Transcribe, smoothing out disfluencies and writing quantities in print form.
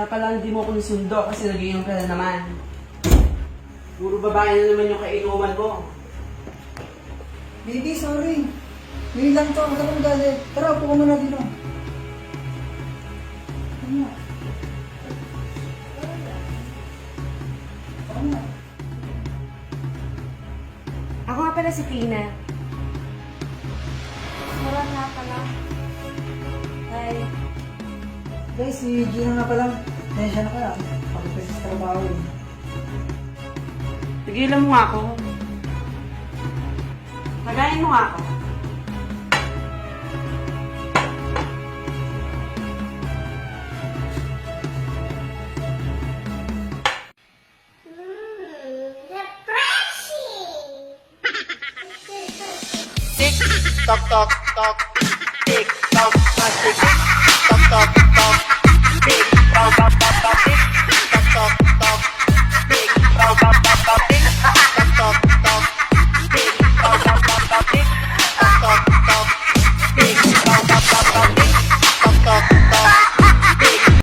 pala hindi mo ako nasundo kasi nag-iinom ka na naman. Puro babae na naman yung kainuman mo. Baby, sorry. Ngayon lang to, huwag akong galit. Tara, upo ka muna dito. Ano? Ano? Ako nga pala si Tina. Mura nga pala. Hi. Guys, si Gina nga pala. Tensya na kaya. Pagpapit sa trabaho eh. Tigilan mo nga ako. Tagayin mo nga ako. Tick tock tock tock, tick tock, tick tock tock tock, tick tock.